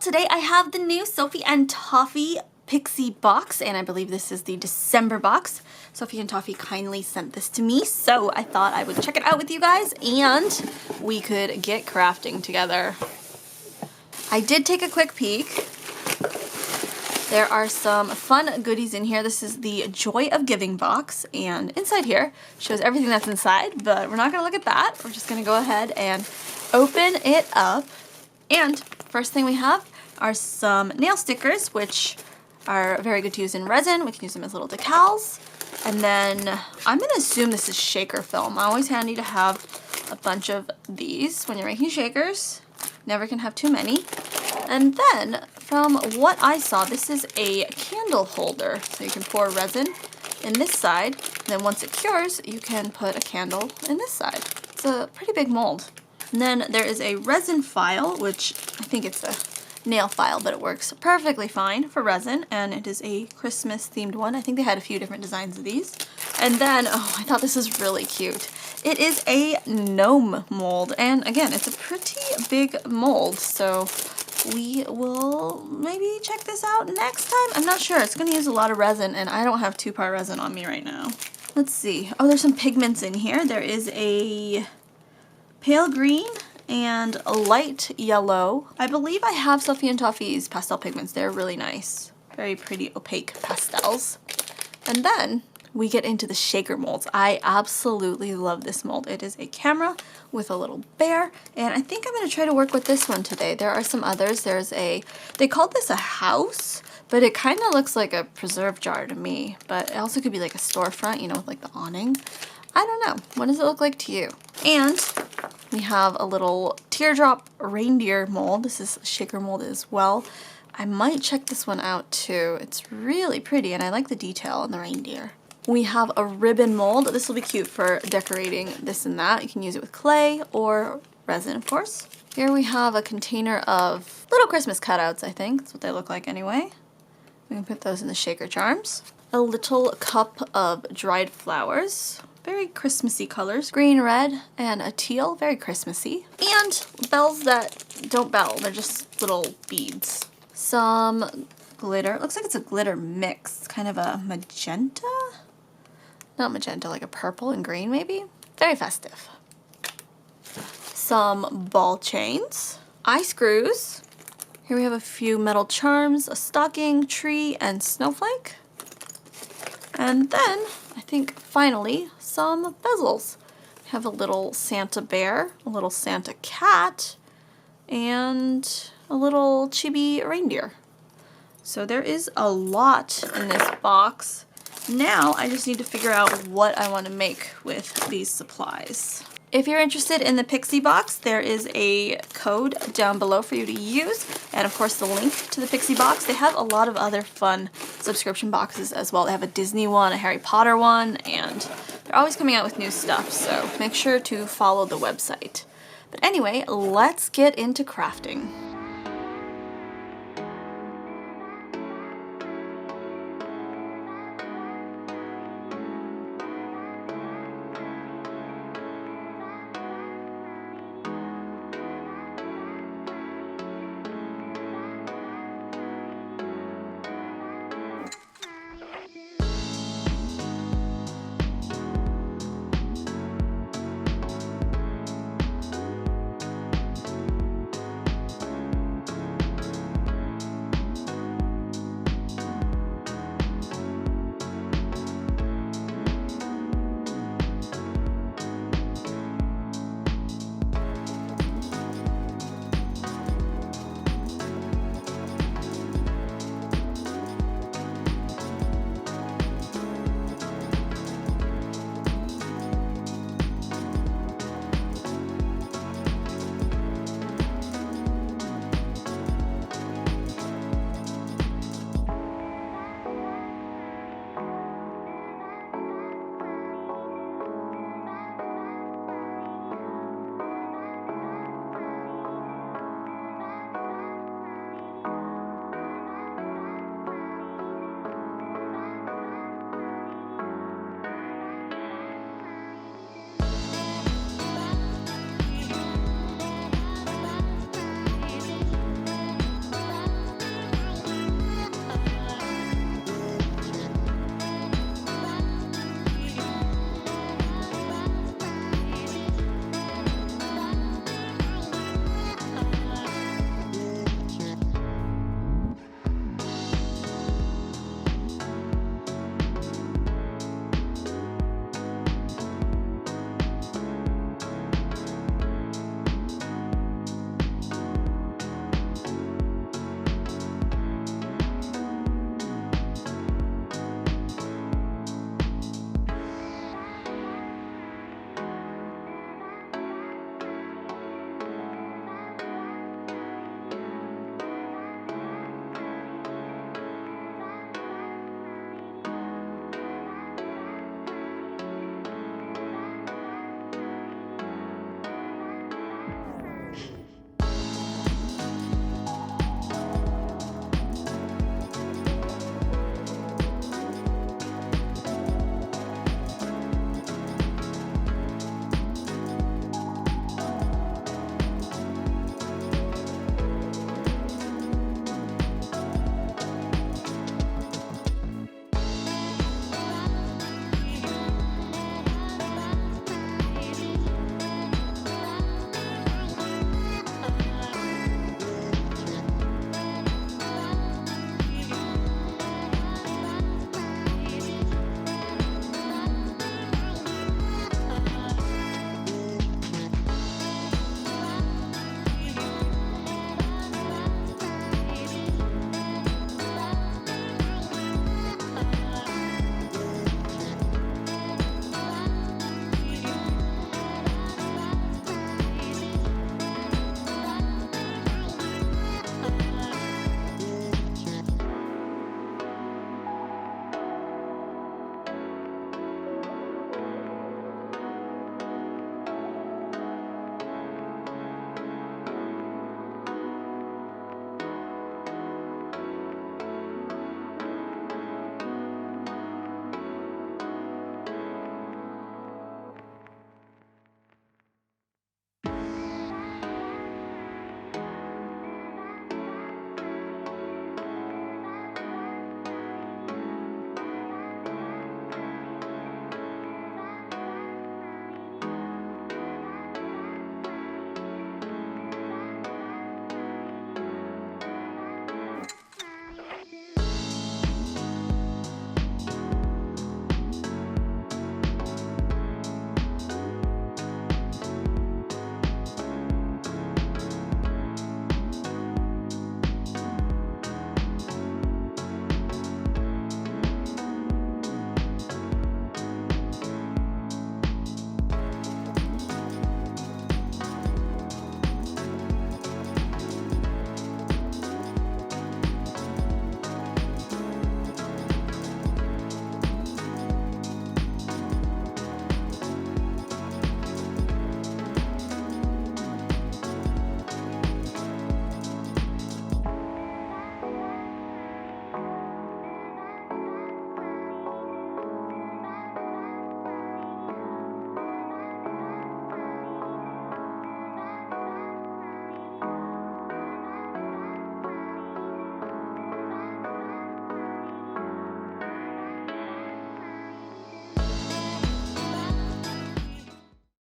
today I have the new Sophie and Toffee Pixie box, and I believe this is the December box. Sophie and Toffee kindly sent this to me, so I thought I would check it out with you guys and we could get crafting together. I did take a quick peek. There are some fun goodies in here. This is the Joy of Giving box, and inside here shows everything that's inside, but we're not gonna look at that. We're just gonna go ahead and open it up. And first thing we have are some nail stickers, which are very good to use in resin. We can use them as little decals. And then I'm gonna assume this is shaker film. Always handy to have a bunch of these when you're making shakers. Never can have too many. And then from what I saw, this is a candle holder. So you can pour resin in this side. And then once it cures, you can put a candle in this side. It's a pretty big mold. And then there is a resin file, which I think it's a nail file, but it works perfectly fine for resin, and it is a Christmas themed one. I think they had a few different designs of these. And then, oh, I thought this was really cute. It is a gnome mold, and again, it's a pretty big mold, so we will maybe check this out next time. I'm not sure. It's going to use a lot of resin, and I don't have 2-part resin on me right now. Let's see. Oh, there's some pigments in here. There is a pale green and a light yellow. I believe I have Sophie and Toffee's pastel pigments. They're really nice. Very pretty opaque pastels. And then we get into the shaker molds. I absolutely love this mold. It is a camera with a little bear, and I think I'm going to try to work with this one today. There are some others. There's a, they called this a house, but it kind of looks like a preserve jar to me, but it also could be like a storefront, you know, with like the awning. I don't know. What does it look like to you? And we have a little teardrop reindeer mold. This is a shaker mold as well. I might check this one out too. It's really pretty, and I like the detail on the reindeer. We have a ribbon mold. This will be cute for decorating this and that. You can use it with clay or resin, of course. Here we have a container of little Christmas cutouts, I think. That's what they look like anyway. We can put those in the shaker charms. A little cup of dried flowers. Very Christmassy colors. Green, red, and a teal. Very Christmassy. And bells that don't bell. They're just little beads. Some glitter. It looks like it's a glitter mix. It's kind of a magenta? Not magenta, like a purple and green maybe? Very festive. Some ball chains. Eye screws. Here we have a few metal charms, a stocking, tree, and snowflake. And then, I think finally, some bezels. We have a little Santa bear, a little Santa cat, and a little chibi reindeer. So there is a lot in this box. Now I just need to figure out what I want to make with these supplies. If you're interested in the Pixie box, there is a code down below for you to use, and of course the link to the Pixie box. They have a lot of other fun subscription boxes as well. They have a Disney one, a Harry Potter one, and they're always coming out with new stuff, so make sure to follow the website. But anyway, let's get into crafting.